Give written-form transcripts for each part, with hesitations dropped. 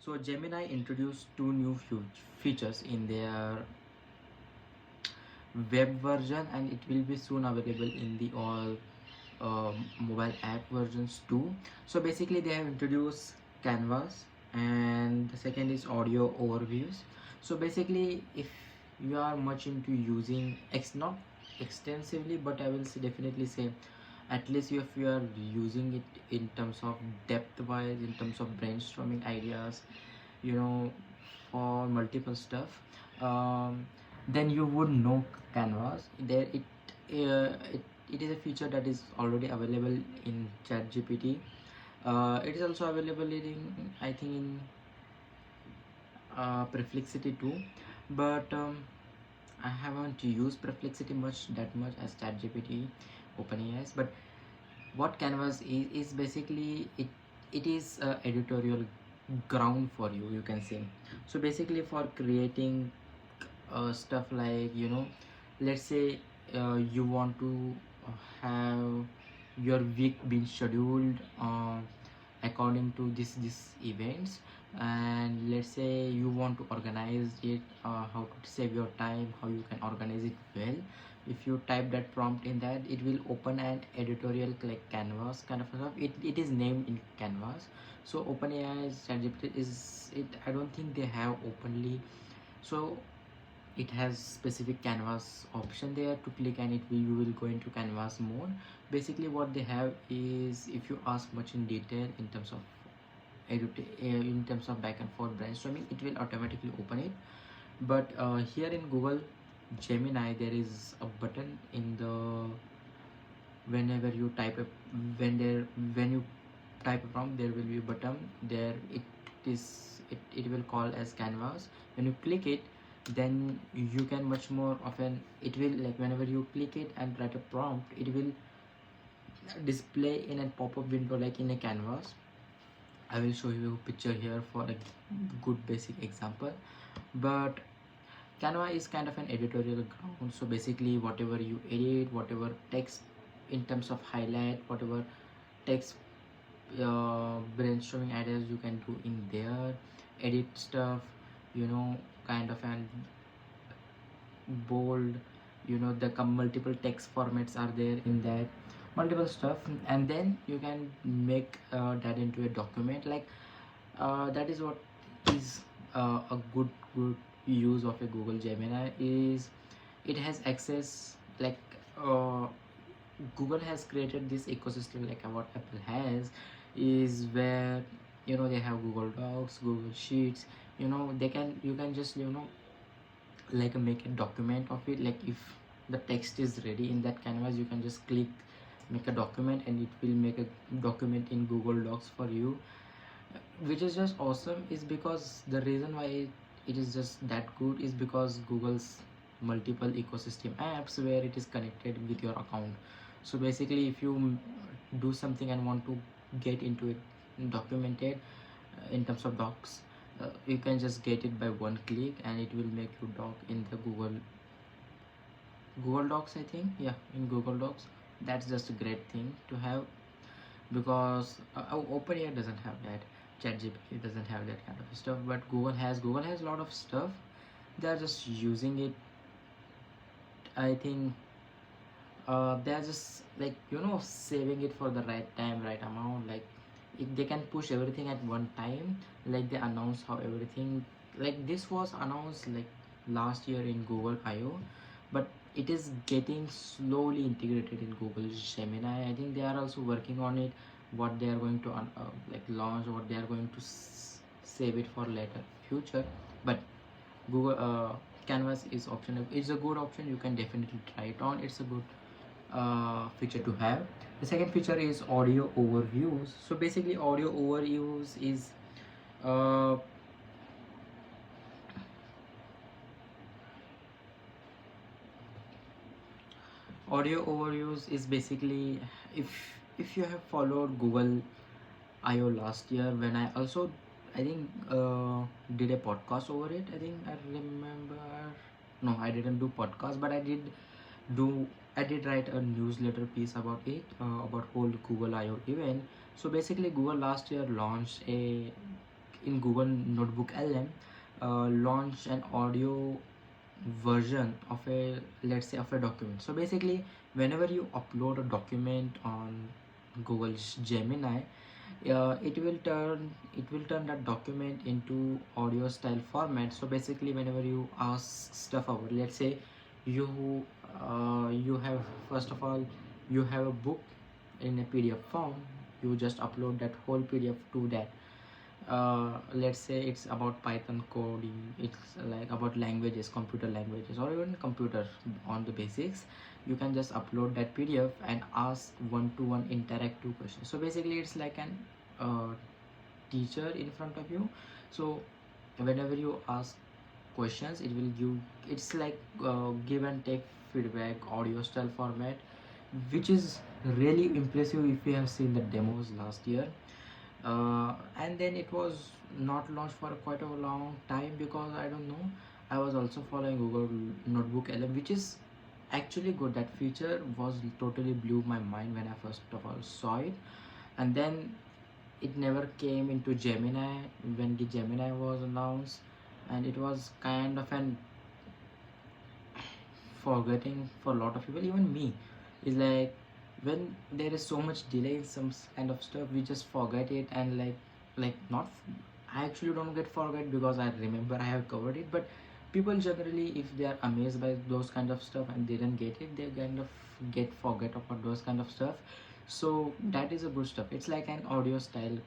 So Gemini introduced two new features in their web version, and it will be soon available in the all mobile app versions too. So basically they have introduced canvas, and the second is audio overviews. So basically if you are much into using not extensively, but I will say definitely say at least if you are using it in terms of depth wise, in terms of brainstorming ideas, you know, for multiple stuff, then you would know canvas. It is a feature that is already available in ChatGPT. It is also available in, I think, in Perplexity too, but I haven't used Perplexity that much as ChatGPT, OpenAI. But what canvas is basically, it is a editorial ground for you, you can say. So basically for creating stuff like, let's say you want to have your week being scheduled according to this events, and let's say you want to organize it, how to save your time, how you can organize it well. If you type that prompt in that, it will open an editorial like canvas kind of stuff. It is named in canvas. So OpenAI's ChatGPT is it, I don't think they have openly. So it has specific canvas option there to click, and you will go into canvas mode. Basically what they have is, if you ask much in detail in terms of in terms of back and forth brainstorming, it will automatically open it. But here in Google Gemini, there is a button in the, whenever you type a when you type a prompt, there will be a button there. It will call as canvas. When you click it, then you can much more often, it will, like, whenever you click it and write a prompt, it will display in a pop-up window like in a canvas. I will show you a picture here for a good basic example. But Canva is kind of an editorial ground. So basically whatever you edit, whatever text in terms of highlight, whatever text brainstorming ideas you can do in there, edit stuff, kind of an bold, the multiple text formats are there in that, multiple stuff. And then you can make that into a document. Like that is what is a good use of a Google Gemini is, it has access, like uh, Google has created this ecosystem like what Apple has, is where they have Google Docs, Google Sheets. You can just like make a document of it. Like if the text is ready in that canvas, you can just click make a document, and it will make a document in Google Docs for you, which is just awesome. Is because the reason why it is just that good is because Google's multiple ecosystem apps where it is connected with your account. So basically if you do something and want to get into it documented in terms of docs, you can just get it by one click, and it will make you doc in the Google Docs, I think. Yeah, in Google Docs. That's just a great thing to have, because OpenAI doesn't have that, ChatGPT doesn't have that kind of stuff, but Google has a lot of stuff. They are just using it, I think. They are just like saving it for the right time, right amount. Like if they can push everything at one time, like they announce how everything, like this was announced like last year in Google I/O, but it is getting slowly integrated in Google Gemini. I think they are also working on it, what they are going to like launch, what they are going to save it for later future. But Google Canvas is optional. It's a good option. You can definitely try it on. It's a good feature to have. The second feature is audio overviews. So basically audio overviews is uh, basically, if you have followed Google I/O last year, when I also, I think, did a podcast over it. I think I remember. No, I didn't do podcast, but do I did write a newsletter piece about it, about whole Google I/O event. So basically Google last year launched in Google Notebook LM launch an audio version of a, let's say, of a document. So basically, whenever you upload a document on Google's Gemini, it will turn that document into audio style format. So basically, whenever you ask stuff about, let's say, you you have, first of all, you have a book in a PDF form, you just upload that whole PDF to that. Let's say it's about Python coding, it's like about languages, computer languages, or even computer on the basics. You can just upload that PDF and ask one-to-one interactive questions. So basically, it's like an teacher in front of you. So whenever you ask questions, it will give, it's like give and take feedback audio style format, which is really impressive if you have seen the demos last year. And then it was not launched for quite a long time, because I don't know, I was also following Google Notebook LM, which is actually good. That feature was totally blew my mind when I first of all saw it. And then it never came into Gemini when the Gemini was announced, and it was kind of an forgetting for a lot of people, even me. Is like, when there is so much delay in some kind of stuff, we just forget it. And like not, I actually don't get forget, because I remember I have covered it. But people generally, if they are amazed by those kind of stuff and they didn't get it, they kind of get forget about those kind of stuff. So that is a good stuff. It's like an audio style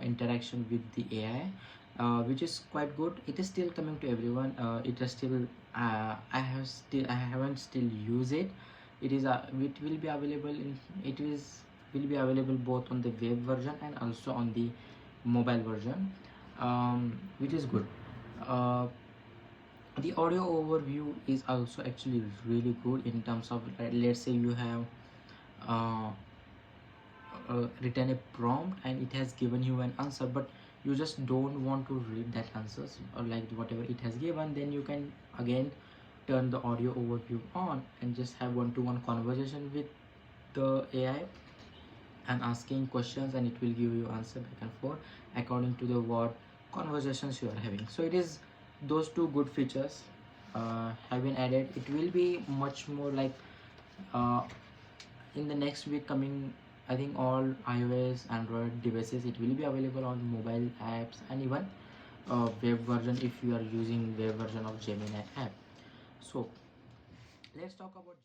interaction with the AI, which is quite good. It is still coming to everyone. It is still, I haven't still used it. It will be available in, it is will be available both on the web version and also on the mobile version, which is good. uh, the audio overview is also actually really good in terms of, let's say you have uh, written a prompt and it has given you an answer, but you just don't want to read that answers or like whatever it has given, then you can again turn the audio overview on and just have one-to-one conversation with the AI and asking questions, and it will give you answer back and forth according to the what conversations you are having. So it is, those two good features have been added. It will be much more like uh, in the next week coming. I think all iOS, Android devices, it will be available on mobile apps, and even web version if you are using web version of Gemini app. So let's talk about